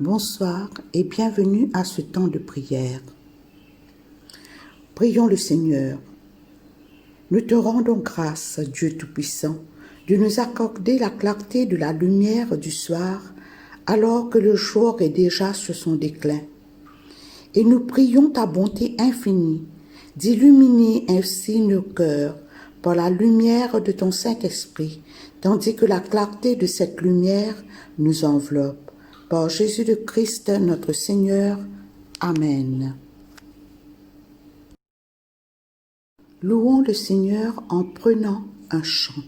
Bonsoir et bienvenue à ce temps de prière. Prions le Seigneur. Nous te rendons grâce, Dieu Tout-Puissant, de nous accorder la clarté de la lumière du soir, alors que le jour est déjà sur son déclin. Et nous prions ta bonté infinie, d'illuminer ainsi nos cœurs par la lumière de ton Saint-Esprit, tandis que la clarté de cette lumière nous enveloppe. Par Jésus le Christ, notre Seigneur. Amen. Louons le Seigneur en prenant un chant.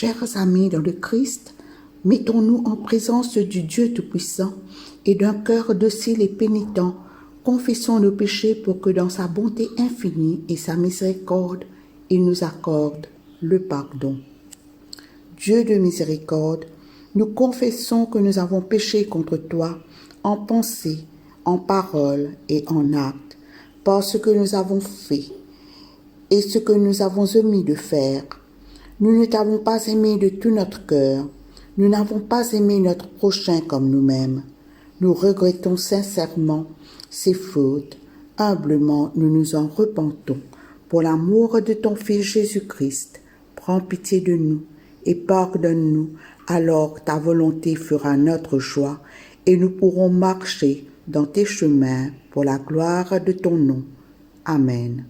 Chers amis dans le Christ, mettons-nous en présence du Dieu Tout-Puissant et d'un cœur docile et pénitent, confessons nos péchés pour que dans sa bonté infinie et sa miséricorde, il nous accorde le pardon. Dieu de miséricorde, Nous confessons que nous avons péché contre toi en pensée, en parole et en acte, par ce que nous avons fait et ce que nous avons omis de faire. Nous ne t'avons pas aimé de tout notre cœur. Nous n'avons pas aimé notre prochain comme nous-mêmes. Nous regrettons sincèrement ces fautes. Humblement, nous nous en repentons. Pour l'amour de ton Fils Jésus-Christ, prends pitié de nous et pardonne-nous, alors ta volonté fera notre joie et nous pourrons marcher dans tes chemins pour la gloire de ton nom. Amen.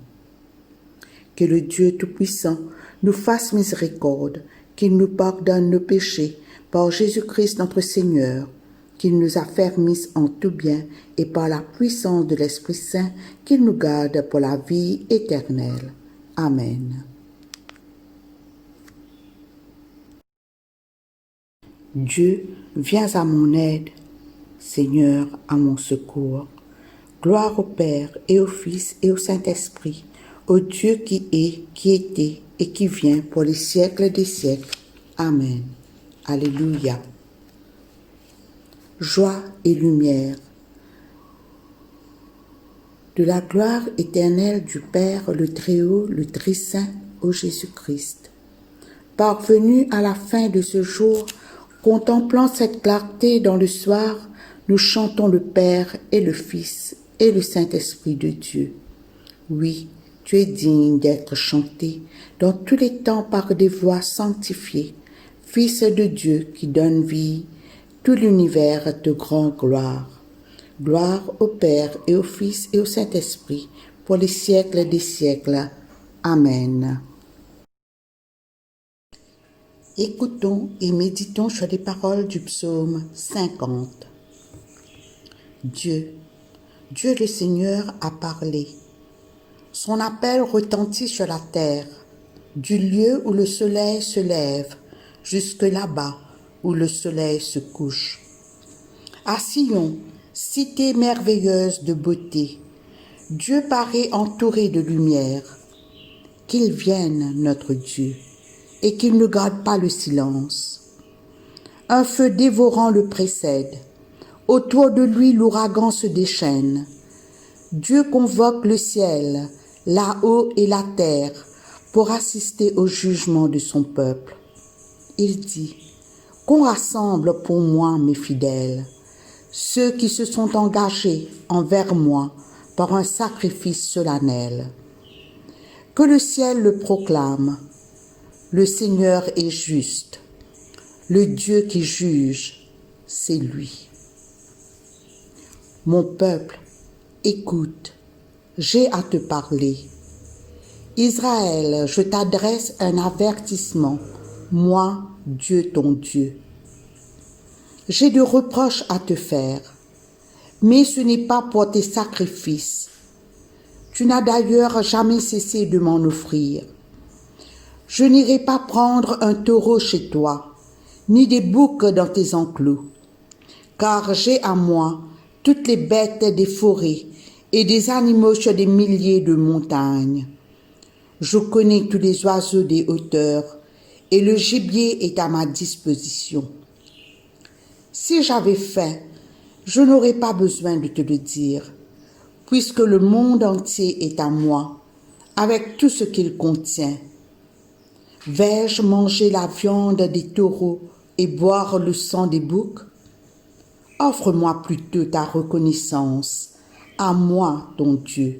Que le Dieu Tout-Puissant nous fasse miséricorde, qu'il nous pardonne nos péchés par Jésus-Christ notre Seigneur, qu'il nous affermisse en tout bien et par la puissance de l'Esprit Saint, qu'il nous garde pour la vie éternelle. Amen. Dieu, viens à mon aide. Seigneur, à mon secours. Gloire au Père et au Fils et au Saint-Esprit, au Dieu qui est, qui était et qui vient pour les siècles des siècles. Amen. Alléluia. Joie et lumière. De la gloire éternelle du Père, le Très-Haut, le Très-Saint, ô Jésus-Christ. Parvenus à la fin de ce jour, contemplant cette clarté dans le soir, nous chantons le Père et le Fils et le Saint-Esprit de Dieu. Oui, tu es digne d'être chanté dans tous les temps par des voix sanctifiées, Fils de Dieu qui donne vie, tout l'univers de grande gloire. Gloire au Père et au Fils et au Saint-Esprit, pour les siècles des siècles. Amen. Écoutons et méditons sur les paroles du psaume 50. Dieu le Seigneur a parlé. Son appel retentit sur la terre, du lieu où le soleil se lève, jusque là-bas où le soleil se couche. À Sion, cité merveilleuse de beauté, Dieu paraît entouré de lumière. Qu'il vienne, notre Dieu, et qu'il ne garde pas le silence. Un feu dévorant le précède. Autour de lui, l'ouragan se déchaîne. Dieu convoque le ciel, là-haut et la terre, pour assister au jugement de son peuple. Il dit, qu'on rassemble pour moi mes fidèles, ceux qui se sont engagés envers moi par un sacrifice solennel. Que le ciel le proclame, le Seigneur est juste, le Dieu qui juge, c'est lui. Mon peuple, écoute, j'ai à te parler. Israël, je t'adresse un avertissement, moi, Dieu ton Dieu. J'ai de reproches à te faire, mais ce n'est pas pour tes sacrifices. Tu n'as d'ailleurs jamais cessé de m'en offrir. Je n'irai pas prendre un taureau chez toi, ni des boucs dans tes enclos, car j'ai à moi toutes les bêtes des forêts et des animaux sur des milliers de montagnes. Je connais tous les oiseaux des hauteurs, et le gibier est à ma disposition. Si j'avais faim, je n'aurais pas besoin de te le dire, puisque le monde entier est à moi, avec tout ce qu'il contient. Vais-je manger la viande des taureaux et boire le sang des boucs? Offre-moi plutôt ta reconnaissance, à moi ton Dieu,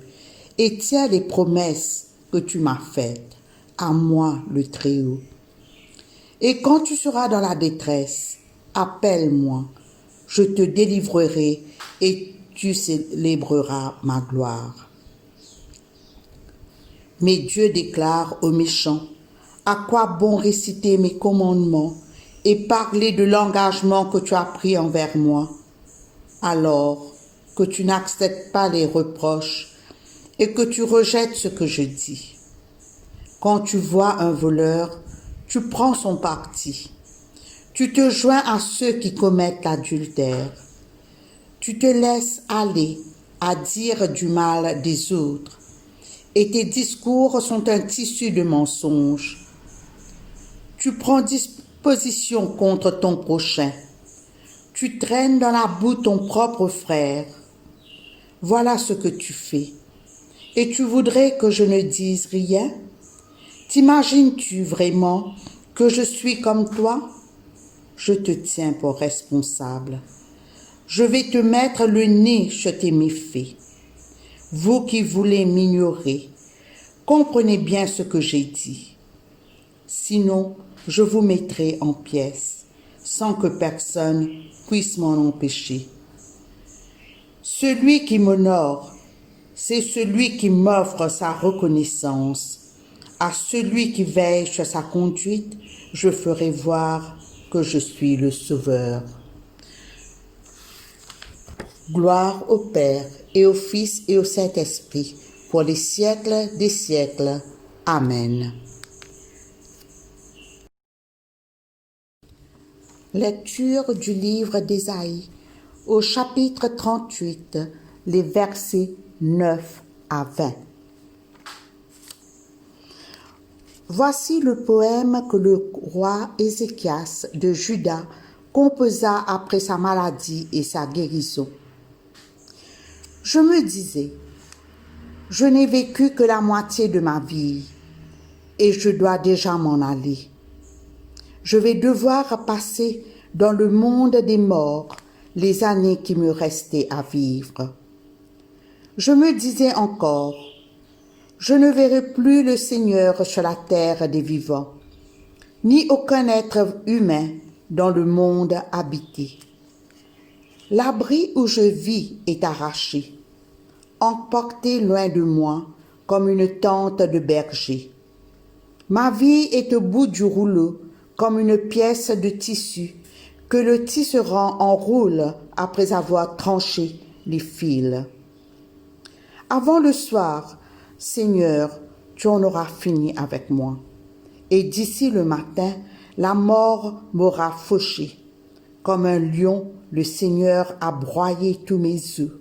et tiens les promesses que tu m'as faites, à moi le Très-Haut. Et quand tu seras dans la détresse, appelle-moi, je te délivrerai et tu célébreras ma gloire. Mais Dieu déclare aux méchants, à quoi bon réciter mes commandements et parler de l'engagement que tu as pris envers moi, alors que tu n'acceptes pas les reproches et que tu rejettes ce que je dis. Quand tu vois un voleur, tu prends son parti. Tu te joins à ceux qui commettent l'adultère. Tu te laisses aller à dire du mal des autres, et tes discours sont un tissu de mensonges. Tu prends Position contre ton prochain. Tu traînes dans la boue ton propre frère. Voilà ce que tu fais. Et tu voudrais que je ne dise rien? T'imagines-tu vraiment que je suis comme toi? Je te tiens pour responsable. Je vais te mettre le nez sur tes méfaits. Vous qui voulez m'ignorer, comprenez bien ce que j'ai dit. Sinon, je vous mettrai en pièces, sans que personne puisse m'en empêcher. Celui qui m'honore, c'est celui qui m'offre sa reconnaissance. À celui qui veille sur sa conduite, je ferai voir que je suis le Sauveur. Gloire au Père, et au Fils, et au Saint-Esprit, pour les siècles des siècles. Amen. Lecture du livre d'Ésaïe, au chapitre 38, les versets 9 à 20. Voici le poème que le roi Ézéchias de Juda composa après sa maladie et sa guérison. Je me disais, je n'ai vécu que la moitié de ma vie et je dois déjà m'en aller. Je vais devoir passer dans le monde des morts les années qui me restaient à vivre. Je me disais encore, je ne verrai plus le Seigneur sur la terre des vivants, ni aucun être humain dans le monde habité. L'abri où je vis est arraché, emporté loin de moi comme une tente de berger. Ma vie est au bout du rouleau comme une pièce de tissu que le tisserand enroule après avoir tranché les fils. Avant le soir, Seigneur, tu en auras fini avec moi. Et d'ici le matin, la mort m'aura fauché. Comme un lion, le Seigneur a broyé tous mes œufs.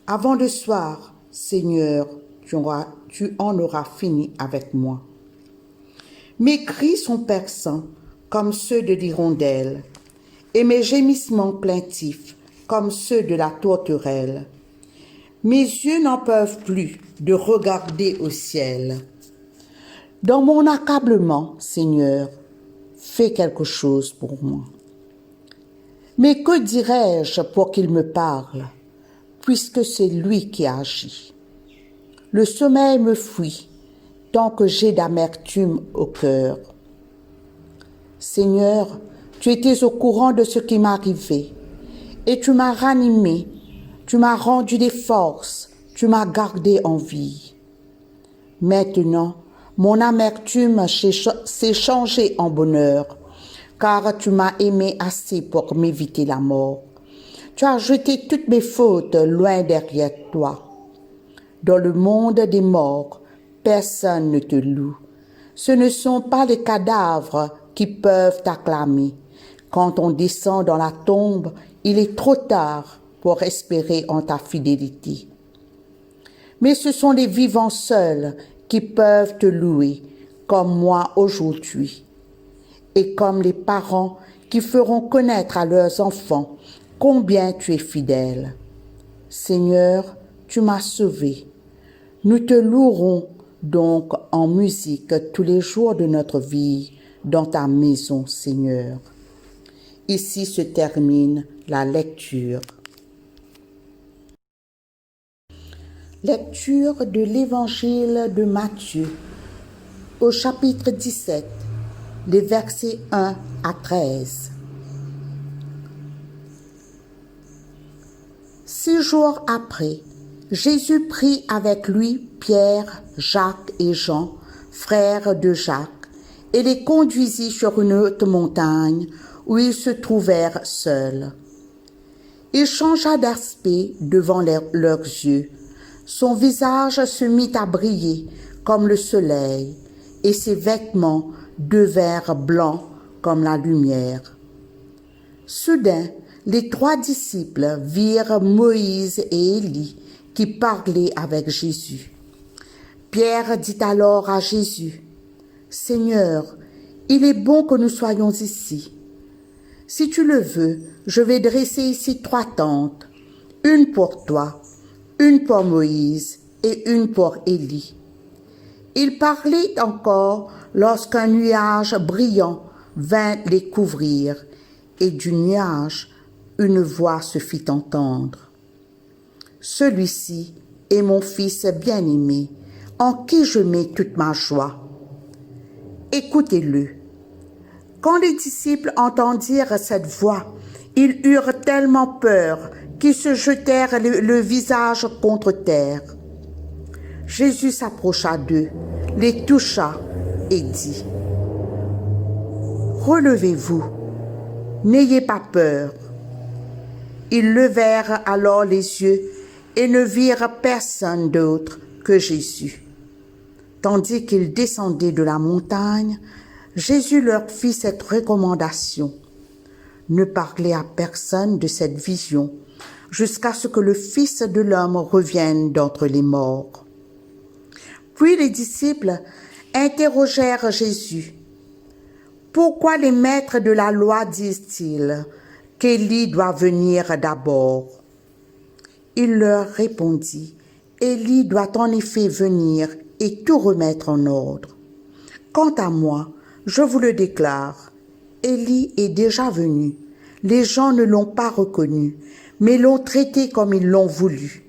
Avant le soir, Seigneur, tu en auras fini avec moi. Mes cris sont perçants comme ceux de l'hirondelle, et mes gémissements plaintifs comme ceux de la tourterelle. Mes yeux n'en peuvent plus de regarder au ciel. Dans mon accablement, Seigneur, fais quelque chose pour moi. Mais que dirais-je pour qu'il me parle, puisque c'est lui qui agit? Le sommeil me fuit, tant que j'ai d'amertume au cœur. Seigneur, tu étais au courant de ce qui m'arrivait, et tu m'as ranimé, tu m'as rendu des forces, tu m'as gardé en vie. Maintenant, mon amertume s'est changée en bonheur, car tu m'as aimé assez pour m'éviter la mort. Tu as jeté toutes mes fautes loin derrière toi. Dans le monde des morts, personne ne te loue. Ce ne sont pas les cadavres qui peuvent t'acclamer. Quand on descend dans la tombe, il est trop tard pour espérer en ta fidélité. Mais ce sont les vivants seuls qui peuvent te louer, comme moi aujourd'hui, et comme les parents qui feront connaître à leurs enfants combien tu es fidèle. Seigneur, tu m'as sauvé. Nous te louerons donc en musique tous les jours de notre vie dans ta maison, Seigneur. Ici se termine la lecture. Lecture de l'Évangile de Matthieu, au chapitre 17, les versets 1 à 13. 6 jours après, Jésus prit avec lui Pierre, Jacques et Jean, frères de Jacques, et les conduisit sur une haute montagne où ils se trouvèrent seuls. Il changea d'aspect devant leurs yeux. Son visage se mit à briller comme le soleil, et ses vêtements devinrent blancs comme la lumière. Soudain, les 3 disciples virent Moïse et Élie qui parlaient avec Jésus. Pierre dit alors à Jésus, « Seigneur, il est bon que nous soyons ici. Si tu le veux, je vais dresser ici 3 tentes, une pour toi, une pour Moïse et une pour Élie. » Il parlait encore lorsqu'un nuage brillant vint les couvrir, et du nuage, une voix se fit entendre. « Celui-ci est mon fils bien-aimé, en qui je mets toute ma joie. Écoutez-le. » Quand les disciples entendirent cette voix, ils eurent tellement peur qu'ils se jetèrent le visage contre terre. Jésus s'approcha d'eux, les toucha et dit : « Relevez-vous, n'ayez pas peur. » Ils levèrent alors les yeux et ne virent personne d'autre que Jésus. Tandis qu'ils descendaient de la montagne, Jésus leur fit cette recommandation : ne parlez à personne de cette vision, jusqu'à ce que le Fils de l'homme revienne d'entre les morts. Puis les disciples interrogèrent Jésus : pourquoi les maîtres de la loi disent-ils qu'Élie doit venir d'abord ? Il leur répondit : Élie doit en effet venir et tout remettre en ordre. Quant à moi, je vous le déclare, Élie est déjà venu. Les gens ne l'ont pas reconnu, mais l'ont traité comme ils l'ont voulu.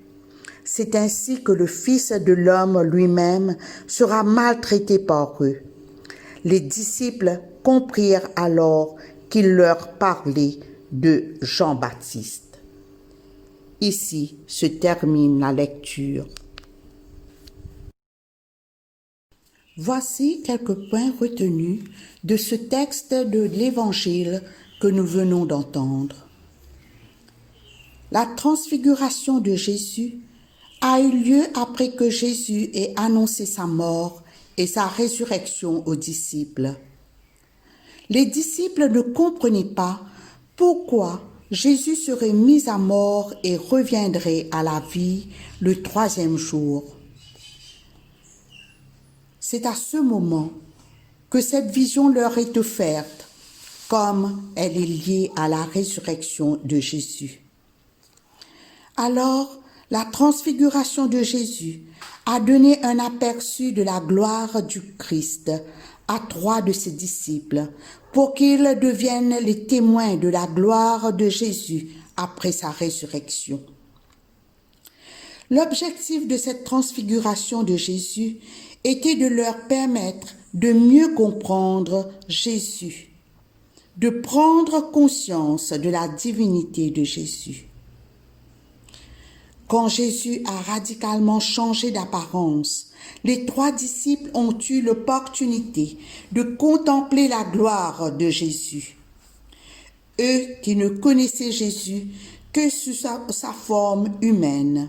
C'est ainsi que le Fils de l'homme lui-même sera maltraité par eux. Les disciples comprirent alors qu'il leur parlait de Jean-Baptiste. Ici se termine la lecture. Voici quelques points retenus de ce texte de l'Évangile que nous venons d'entendre. La transfiguration de Jésus a eu lieu après que Jésus ait annoncé sa mort et sa résurrection aux disciples. Les disciples ne comprenaient pas pourquoi Jésus serait mis à mort et reviendrait à la vie le 3e jour. C'est à ce moment que cette vision leur est offerte, comme elle est liée à la résurrection de Jésus. Alors, la transfiguration de Jésus a donné un aperçu de la gloire du Christ à 3 de ses disciples pour qu'ils deviennent les témoins de la gloire de Jésus après sa résurrection. L'objectif de cette transfiguration de Jésus était de leur permettre de mieux comprendre Jésus, de prendre conscience de la divinité de Jésus. Quand Jésus a radicalement changé d'apparence, les 3 disciples ont eu l'opportunité de contempler la gloire de Jésus. Eux qui ne connaissaient Jésus que sous sa forme humaine.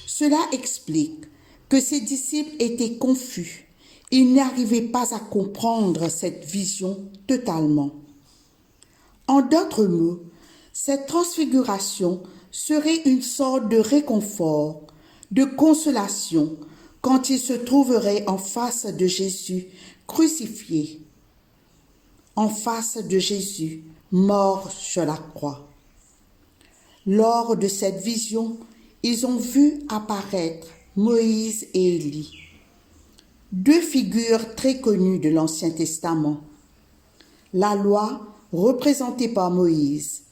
Cela explique que ces disciples étaient confus. Ils n'arrivaient pas à comprendre cette vision totalement. En d'autres mots, cette transfiguration serait une sorte de réconfort, de consolation quand ils se trouveraient en face de Jésus crucifié, en face de Jésus mort sur la croix. Lors de cette vision, ils ont vu apparaître Moïse et Élie, 2 figures très connues de l'Ancien Testament. La loi, représentée par Moïse,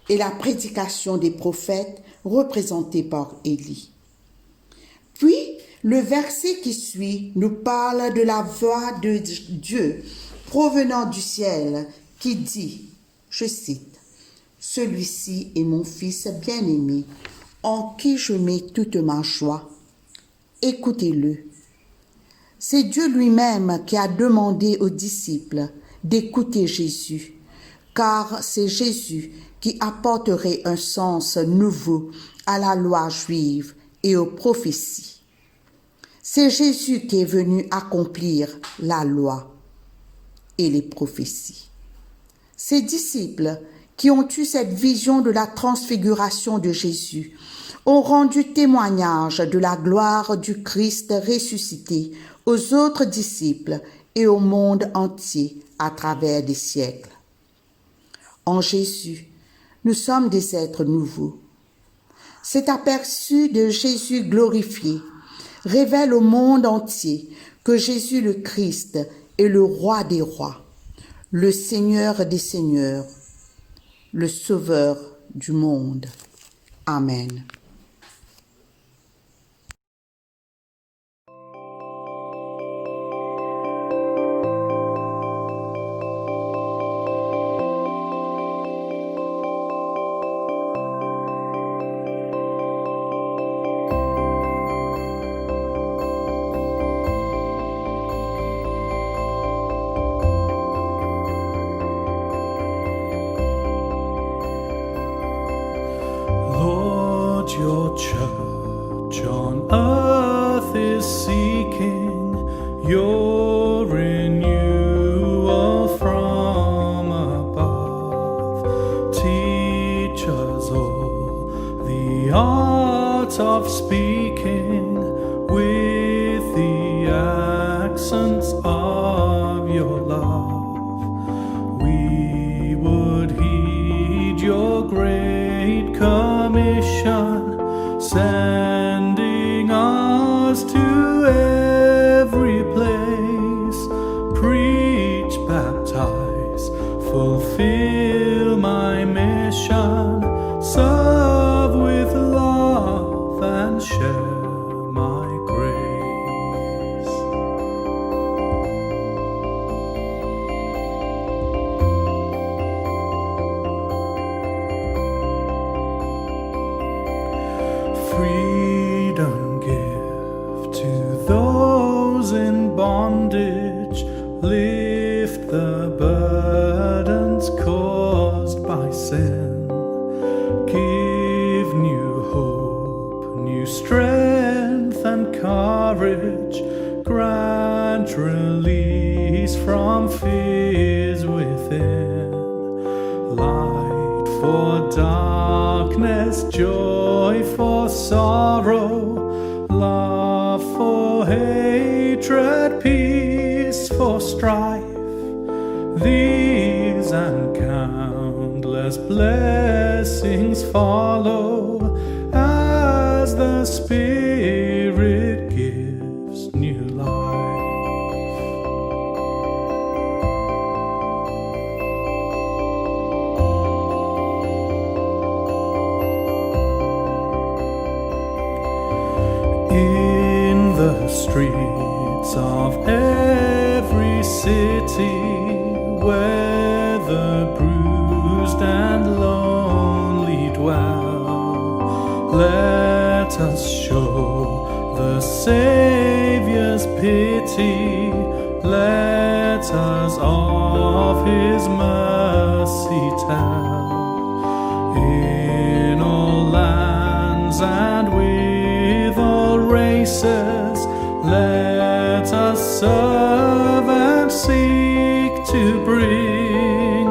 et la prédication des prophètes, représentée par Élie. Puis, le verset qui suit nous parle de la voix de Dieu provenant du ciel qui dit, je cite, « Celui-ci est mon fils bien-aimé, en qui je mets toute ma joie. Écoutez-le. » C'est Dieu lui-même qui a demandé aux disciples d'écouter Jésus, car c'est Jésus qui apporterait un sens nouveau à la loi juive et aux prophéties. C'est Jésus qui est venu accomplir la loi et les prophéties. Ces disciples qui ont eu cette vision de la transfiguration de Jésus ont rendu témoignage de la gloire du Christ ressuscité aux autres disciples et au monde entier à travers des siècles. En Jésus, nous sommes des êtres nouveaux. Cet aperçu de Jésus glorifié révèle au monde entier que Jésus le Christ est le roi des rois, le Seigneur des seigneurs, le Sauveur du monde. Amen. Lord, your church on earth is seeking your renewal from above. Teach us all the art of speaking with the accents of your love. We would heed your great commission, sending us to every place. Preach, baptize, fulfill my mission, serve with love and share my grace. Freedom give to those in bondage, lift the burdens caused by sin, give new hope, new strength and courage, grant release from fears within, light for darkness, joy for sorrow, love for hatred, peace for strife. These and countless blessings follow as the Spirit gives new life. In the streets of every city, where the bruised and lonely dwell, let us show the Saviour's pity. Let us of His mercy tell. In all lands and with all races, let us serve and seek to bring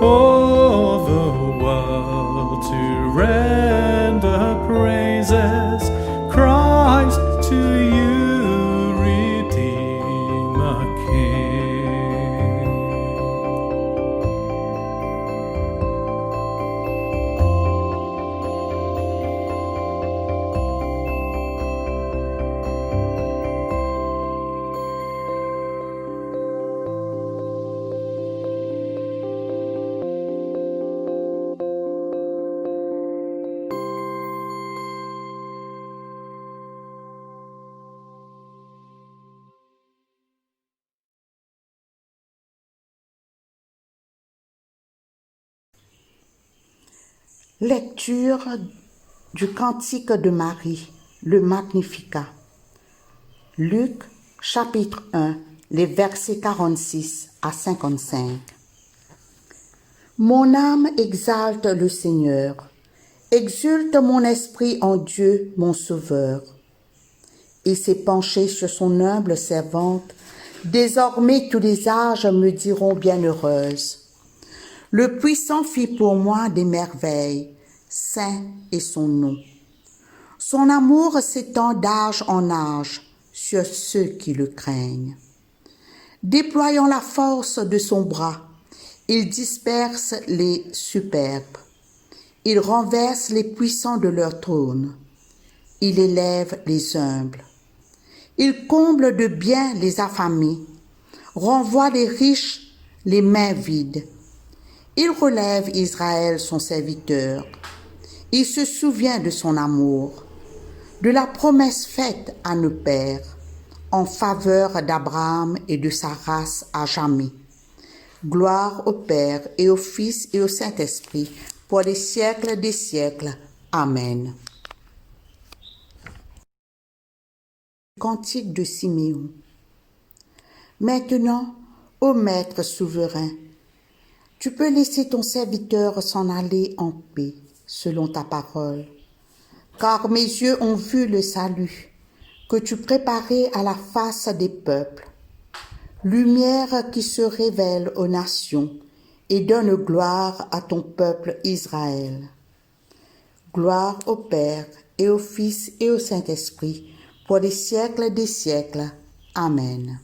all the world to render praises. Christ, to you, Redeemer King. Lecture du Cantique de Marie, le Magnificat. Luc, chapitre 1, les versets 46 à 55. Mon âme exalte le Seigneur, exulte mon esprit en Dieu, mon Sauveur. Il s'est penché sur son humble servante. Désormais tous les âges me diront bienheureuse. Le Puissant fit pour moi des merveilles, saint est son nom. Son amour s'étend d'âge en âge sur ceux qui le craignent. Déployant la force de son bras, il disperse les superbes. Il renverse les puissants de leur trône. Il élève les humbles. Il comble de bien les affamés, renvoie les riches les mains vides. Il relève Israël son serviteur. Il se souvient de son amour, de la promesse faite à nos pères, en faveur d'Abraham et de sa race à jamais. Gloire au Père et au Fils et au Saint-Esprit, pour les siècles des siècles. Amen. Cantique de Siméon. Maintenant, ô Maître souverain, tu peux laisser ton serviteur s'en aller en paix, selon ta parole. Car mes yeux ont vu le salut que tu préparais à la face des peuples, lumière qui se révèle aux nations et donne gloire à ton peuple Israël. Gloire au Père et au Fils et au Saint-Esprit, pour les siècles des siècles. Amen.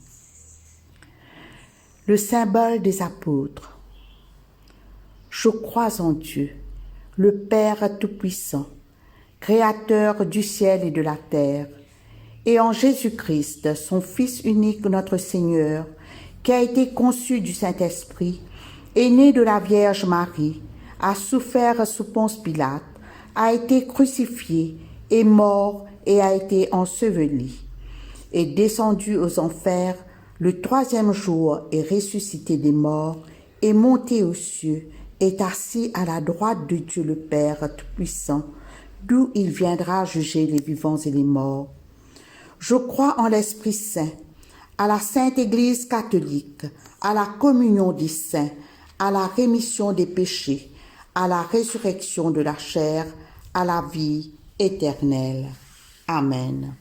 Le symbole des apôtres. Je crois en Dieu, le Père Tout-Puissant, Créateur du ciel et de la terre, et en Jésus-Christ, son Fils unique, notre Seigneur, qui a été conçu du Saint-Esprit, est né de la Vierge Marie, a souffert sous Ponce Pilate, a été crucifié, est mort et a été enseveli, est descendu aux enfers, le troisième jour est ressuscité des morts, est monté aux cieux, est assis à la droite de Dieu le Père Tout-Puissant, d'où il viendra juger les vivants et les morts. Je crois en l'Esprit Saint, à la Sainte Église catholique, à la communion des saints, à la rémission des péchés, à la résurrection de la chair, à la vie éternelle. Amen.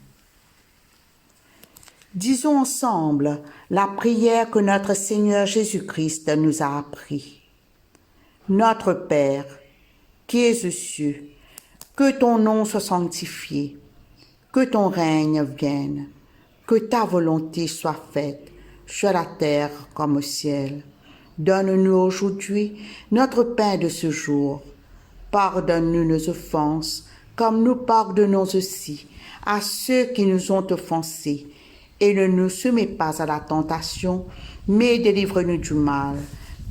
Disons ensemble la prière que notre Seigneur Jésus-Christ nous a appris. Notre Père, qui es aux cieux, que ton nom soit sanctifié, que ton règne vienne, que ta volonté soit faite sur la terre comme au ciel. Donne-nous aujourd'hui notre pain de ce jour. Pardonne-nous nos offenses, comme nous pardonnons aussi à ceux qui nous ont offensés. Et ne nous soumets pas à la tentation, mais délivre-nous du mal.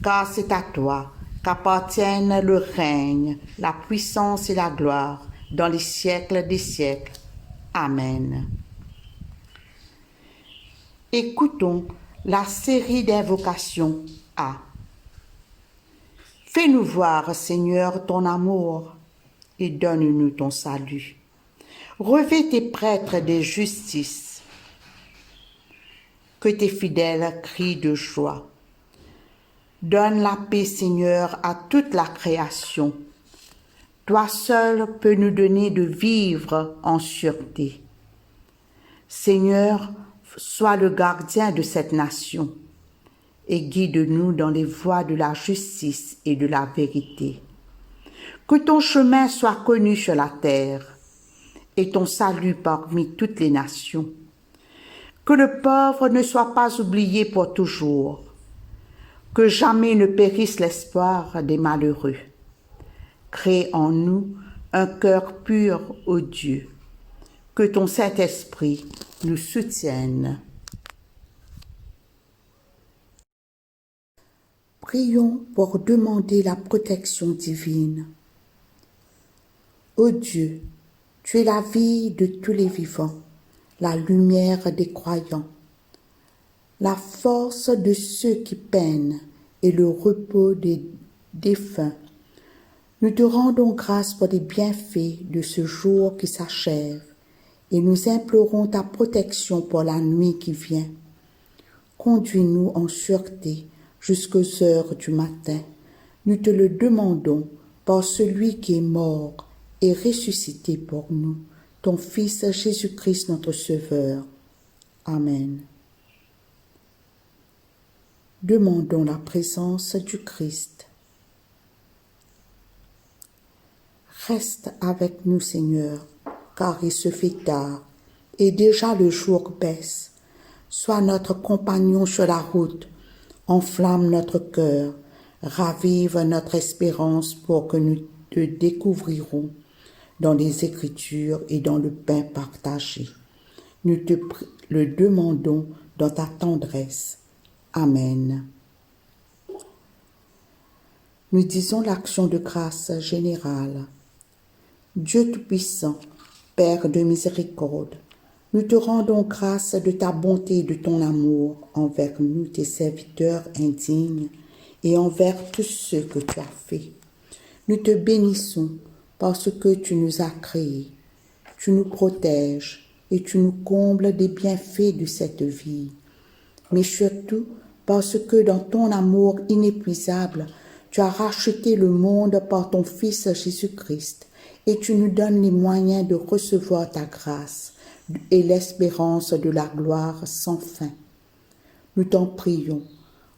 Car c'est à toi qu'appartiennent le règne, la puissance et la gloire, dans les siècles des siècles. Amen. Écoutons la série d'invocations A. Fais-nous voir, Seigneur, ton amour et donne-nous ton salut. Revêt tes prêtres de justice, que tes fidèles crient de joie. Donne la paix, Seigneur, à toute la création. Toi seul peux nous donner de vivre en sûreté. Seigneur, sois le gardien de cette nation et guide-nous dans les voies de la justice et de la vérité. Que ton chemin soit connu sur la terre et ton salut parmi toutes les nations. Que le pauvre ne soit pas oublié pour toujours. Que jamais ne périsse l'espoir des malheureux. Crée en nous un cœur pur, ô Dieu. Que ton Saint-Esprit nous soutienne. Prions pour demander la protection divine. Ô Dieu, tu es la vie de tous les vivants, la lumière des croyants, la force de ceux qui peinent et le repos des défunts. Nous te rendons grâce pour les bienfaits de ce jour qui s'achève et nous implorons ta protection pour la nuit qui vient. Conduis-nous en sûreté jusqu'aux heures du matin. Nous te le demandons par celui qui est mort et ressuscité pour nous, ton Fils Jésus-Christ notre Sauveur. Amen. Demandons la présence du Christ. Reste avec nous, Seigneur, car il se fait tard et déjà le jour baisse. Sois notre compagnon sur la route, enflamme notre cœur, ravive notre espérance pour que nous te découvrirons dans les Écritures et dans le pain partagé. Nous te le demandons dans ta tendresse. Amen. Nous disons l'action de grâce générale. Dieu Tout-Puissant, Père de miséricorde, nous te rendons grâce de ta bonté et de ton amour envers nous, tes serviteurs indignes, et envers tous ceux que tu as faits. Nous te bénissons parce que tu nous as créés, tu nous protèges et tu nous combles des bienfaits de cette vie. Mais surtout parce que dans ton amour inépuisable, tu as racheté le monde par ton Fils Jésus-Christ et tu nous donnes les moyens de recevoir ta grâce et l'espérance de la gloire sans fin. Nous t'en prions,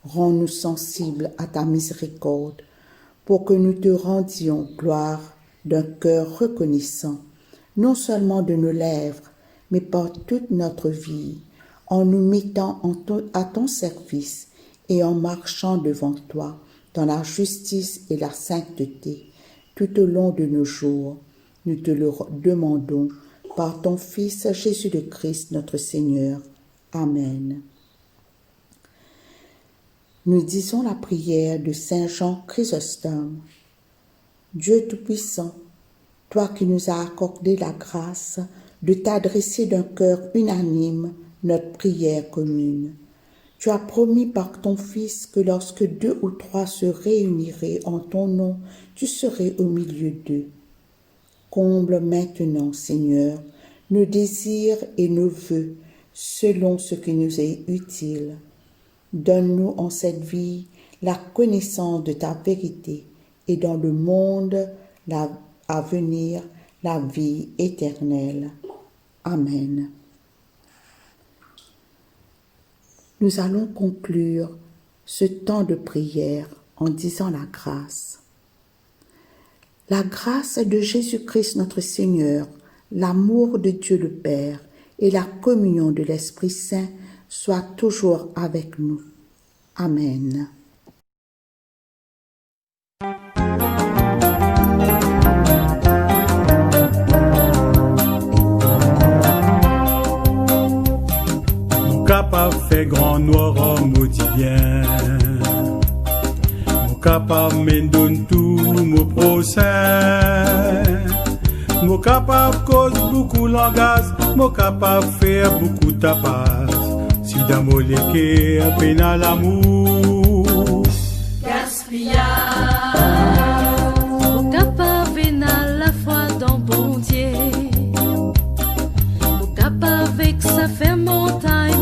rends-nous sensibles à ta miséricorde pour que nous te rendions gloire d'un cœur reconnaissant, non seulement de nos lèvres, mais par toute notre vie, en nous mettant à ton service et en marchant devant toi dans la justice et la sainteté tout au long de nos jours. Nous te le demandons par ton Fils Jésus le Christ, notre Seigneur. Amen. Nous disons la prière de Saint Jean Chrysostome. Dieu Tout-Puissant, toi qui nous as accordé la grâce de t'adresser d'un cœur unanime notre prière commune. Tu as promis par ton Fils que lorsque 2 ou 3 se réuniraient en ton nom, tu serais au milieu d'eux. Comble maintenant, Seigneur, nos désirs et nos vœux selon ce qui nous est utile. Donne-nous en cette vie la connaissance de ta vérité et dans le monde à venir la vie éternelle. Amen. Nous allons conclure ce temps de prière en disant la grâce. La grâce de Jésus-Christ notre Seigneur, l'amour de Dieu le Père et la communion de l'Esprit Saint soient toujours avec nous. Amen. Capable fait grand noir en maudit bien. Mon capable me donne tout mon procès. Mon capable cause beaucoup langage. Mon capable faire beaucoup tapas. Si dans mon léqué à peine à l'amour. Gaspillage. Mon capable vénal la foi dans bon Dieu. Mon capable avec sa ferme montagne.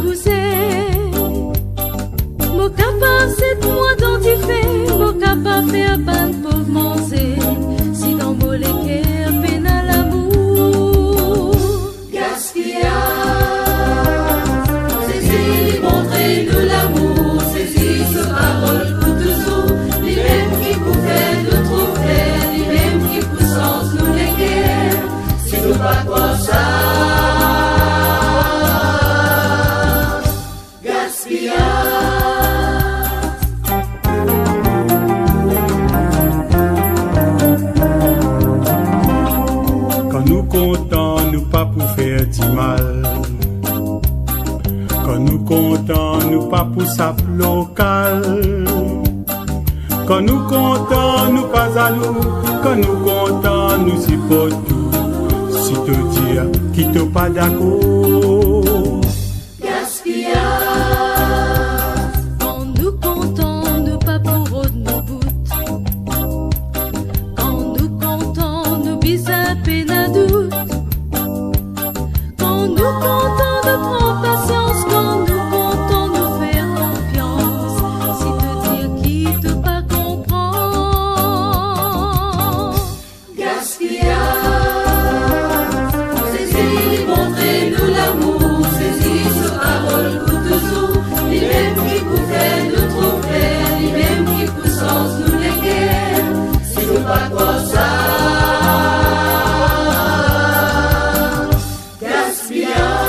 Mon capable c'est moi dont il fait, mon capable fait un ban pauvre manger, si dans mon léquer peine à l'amour. Gaspillage, saisis, montrez-nous l'amour, saisis ce parole pour toujours, les mêmes qui pouvaient nous trouver, les mêmes qui poussent nous les guerres, si nous pas quoi ça. Pour faire du mal. Quand nous comptons, nous pas pour sa local. Quand nous comptons, nous pas à nous. Quand nous comptons, nous si pas tout. Si te dire qui te pas d'accord. Gaspillage. Quand nous comptons, nous pas pour nos bouts. Quand nous comptons, nous bis à peine à doute. Nous comptons de prendre patience, quand nous comptons nous faire confiance, si te dire qui te pas comprend. Gaspillage, saisis, montrez-nous l'amour, saisis ce parole pour toujours, les mêmes qui pouvaient nous trouver, les mêmes qui poussent nous les guerres, si nous pas quoi ça. Yeah.